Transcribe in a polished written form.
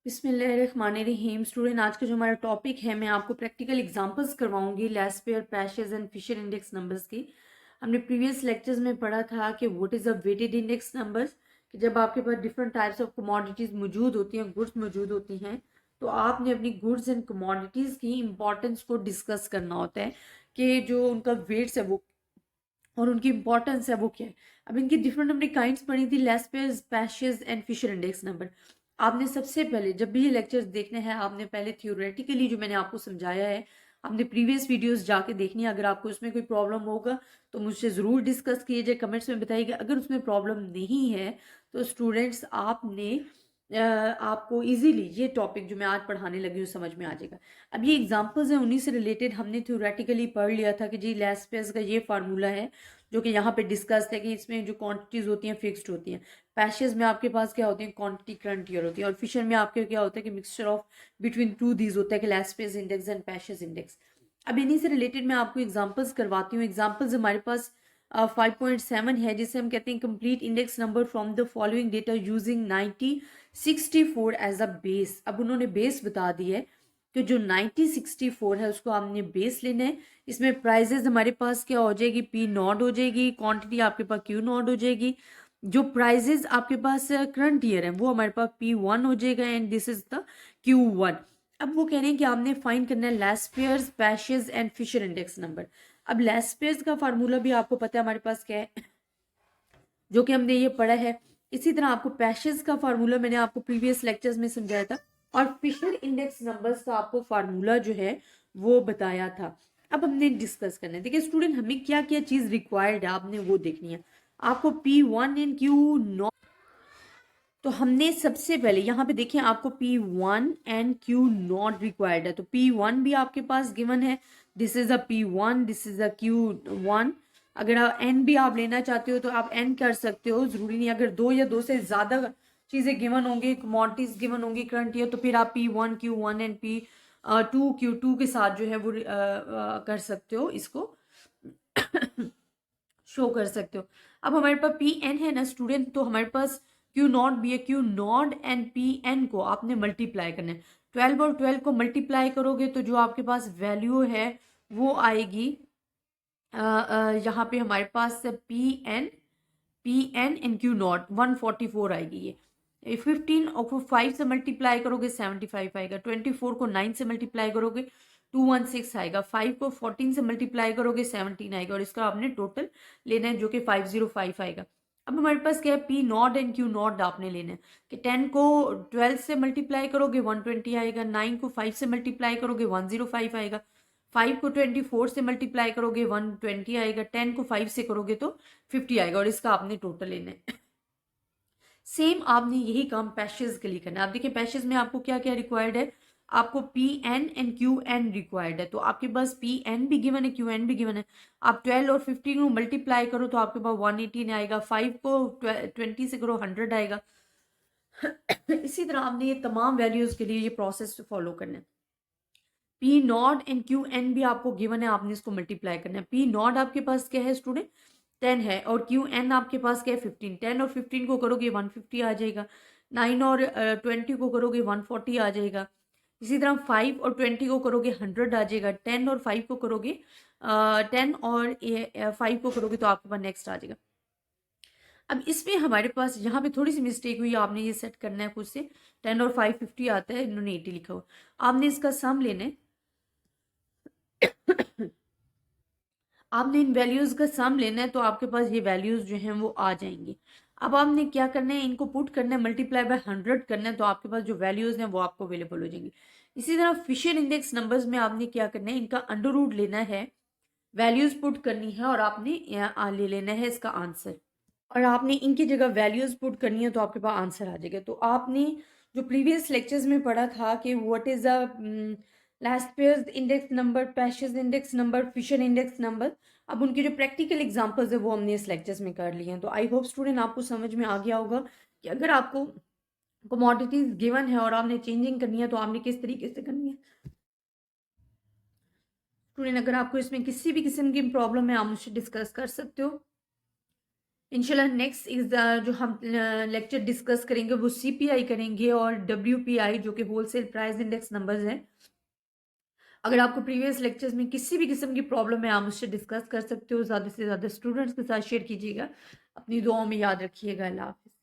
बिस्मिल्लाहिर्रहमानिर्रहीम। स्टूडेंट, आज का जो हमारा टॉपिक है, मैं आपको प्रैक्टिकल एग्जांपल्स करवाऊंगी Laspeyres, Paasche's and Fisher index numbers की। हमने प्रीवियस लेक्चर्स में पढ़ा था कि what is a weighted index numbers, कि जब आपके पास डिफरेंट टाइप्स ऑफ कमोडिटीज़ मौजूद होती हैं, गुड्स मौजूद होती हैं, तो आपने अपनी गुड्स एंड कमोडिटीज़ की इंपॉर्टेंस को डिस्कस करना होता है कि जो उनका वेट्स है वो और उनकी इंपॉर्टेंस है वो क्या है। अब इनकी डिफरेंट हमने काइंड्स पढ़ी थी, Laspeyres, Paasche's and Fisher index number. आपने सबसे पहले जब भी ये लेक्चर्स देखने हैं, आपने पहले थ्योरेटिकली जो मैंने आपको समझाया है, आपने प्रीवियस वीडियोस जाके देखनी है। अगर आपको उसमें कोई प्रॉब्लम होगा तो मुझसे ज़रूर डिस्कस कीजिए, कमेंट्स में बताइएगा। अगर उसमें प्रॉब्लम नहीं है तो स्टूडेंट्स आपने आपको इजीली ये टॉपिक जो मैं आज पढ़ाने लगी हूँ समझ में आ जाएगा। अब ये एग्जांपल्स हैं, उन्हीं से रिलेटेड हमने थ्योरेटिकली पढ़ लिया था कि जी लेस पेयर्स का ये फार्मूला है जो कि यहाँ पे डिस्कस है कि इसमें जो क्वांटिटीज होती हैं फिक्स्ड होती हैं। पैशेज में आपके पास क्या होती है, क्वांटिटी करंट ईयर होती है। और फिशर में आपके क्या होता है कि mixture of between two these होता है कि Laspeyres index and Paasche's index. अब इन्हीं से रिलेटेड मैं आपको एग्जाम्पल्स करवाती हूँ। एग्जाम्पल्स हमारे पास 5.7 है, जिसे हम कहते हैं complete index number from the following data using 1964 as a base. अब उन्होंने बेस बता दी है कि जो 1964 है उसको आपने बेस लेना है। इसमें प्राइजेस हमारे पास क्या हो जाएगी, पी नॉट हो जाएगी, क्वांटिटी आपके पास क्यू नॉट हो जाएगी। जो प्राइजेस आपके पास करंट ईयर है वो हमारे पास P1 हो जाएगा and this is the Q1। अब वो कह रहे हैं कि आपने फाइंड करना है Laspeyres, Paasche's and Fisher index number. अब लेस पेयर्स का फार्मूला भी आपको पता है हमारे पास क्या है, जो कि हमने ये पढ़ा है। इसी तरह आपको पैशेज का फार्मूला मैंने आपको प्रीवियस लेक्चर्स में समझाया था, और फिशर इंडेक्स नंबर्स का आपको फार्मूला जो है वो बताया था। अब हमने डिस्कस करना है। देखिए स्टूडेंट, हमें क्या क्या चीज रिक्वायर्ड है आपने वो देखनी है। आपको P1 एंड Q नॉट, तो हमने सबसे पहले यहाँ पे देखिए आपको P1 and Q not required है। तो P1 भी आपके पास गिवन है, this is a P1, this is a Q1। अगर आप एन भी आप लेना चाहते हो तो आप एन कर सकते हो, जरूरी नहीं। अगर दो या दो से ज्यादा चीजें गिवन होंगी, कमोडिटीज गिवन होंगी करंट ईयर, तो फिर आप P1 Q1 and P2 Q2 के साथ जो है वो कर सकते हो, इसको शो कर सकते हो। अब हमारे पास पी एन है ना स्टूडेंट, तो हमारे पास क्यू नॉट भी है। Q not and P N को आपने मल्टीप्लाई करना है। 12 और 12 को मल्टीप्लाई करोगे तो जो आपके पास वैल्यू है वो आएगी, यहाँ पे हमारे पास P N and Q nought 144 आएगी। ये 15 और को 5 से मल्टीप्लाई करोगे 75 आएगा। 24 को 9 से मल्टीप्लाई करोगे 216 आएगा। 5 को 14 से मल्टीप्लाई करोगे 17 आएगा, और इसका आपने टोटल लेना है जो कि 505 आएगा। अब हमारे पास क्या है, P not and Q not आपने लेना है कि 10 को 12 से मल्टीप्लाई करोगे 120 आएगा, 9 को 5 से मल्टीप्लाई करोगे 105 आएगा, 5 को 24 से मल्टीप्लाई करोगे 120 आएगा, 10 को 5 से करोगे तो 50 आएगा, और इसका आपने टोटल लेना है। सेम आपने यही काम पैशेज के लिए करना है। आप देखिए पैशेज में आपको क्या क्या रिक्वायर्ड है, आपको P N and Q N required है। तो आपके पास पी एन भी गिवन है, क्यू एन भी गिवन है। आप 12 और 15 को मल्टीप्लाई करो तो आपके पास 118 आएगा। 5 को 20 से करो 100 आएगा। इसी तरह आपने ये तमाम वैल्यूज के लिए ये प्रोसेस फॉलो करना है। P not and Q N भी आपको गिवन है, आपने इसको मल्टीप्लाई करना है। पी नॉट आपके पास क्या है स्टूडेंट, 10 है, और क्यू एन आपके पास क्या है 15। 10 और 15 को करोगे 150 आ जाएगा। 9 और 20 को करोगे 140 आ जाएगा। इसी तरह 5 और 20 को करोगे 100 आ जाएगा। 10 और 5 को करोगे 10 और 5 को करोगे तो आपके पास नेक्स्ट आ जाएगा। अब इसमें हमारे पास यहाँ पे थोड़ी सी मिस्टेक हुई, आपने ये सेट करना है खुद से। 10 और 5 50 आता है, इन्होंने 80 लिखा हुआ। आपने इसका सम लेना है। आपने इन वैल्यूज का सम लेना है तो आपके पास ये वैल्यूज जो हैं वो आ जाएंगी। अब आपने क्या करना है, इनको पुट करना है, मल्टीप्लाई बाय 100 करना है, तो आपके पास जो वैल्यूज हैं वो आपको अवेलेबल हो जाएंगी। इसी तरह फिशर इंडेक्स नंबर्स में आपने क्या करना है, इनका अंडर रूट लेना है, वैल्यूज पुट करनी है, और आपने यहाँ ले लेना है इसका आंसर, और आपने इनकी जगह वैल्यूज पुट करनी है तो आपके पास आंसर आ जाएगा। तो आपने जो प्रीवियस लेक्चर्स में पढ़ा था कि what is a Laspeyres index number, Paasche's index number, Fisher index number, अब उनकी जो प्रैक्टिकल एग्जांपल्स है वो हमने इस लेक्चर्स में कर लिए हैं। तो आई होप स्टूडेंट आपको समझ में आ गया होगा कि अगर आपको कमोडिटीज गिवन है और आपने चेंजिंग करनी है तो आपने किस तरीके से करनी है। स्टूडेंट, अगर आपको इसमें किसी भी किस्म की प्रॉब्लम है आप मुझसे डिस्कस कर सकते हो। इंशाल्लाह नेक्स्ट जो हम लेक्चर डिस्कस करेंगे वो सीपीआई करेंगे और डब्ल्यूपीआई जो कि होलसेल प्राइस इंडेक्स नंबर्स हैं। अगर आपको प्रीवियस लेक्चर्स में किसी भी किस्म की प्रॉब्लम है आप मुझसे डिस्कस कर सकते हो। ज़्यादा से ज़्यादा स्टूडेंट्स के साथ शेयर कीजिएगा। अपनी दुआओं में याद रखिएगा। अल्लाह हाफ़िज़।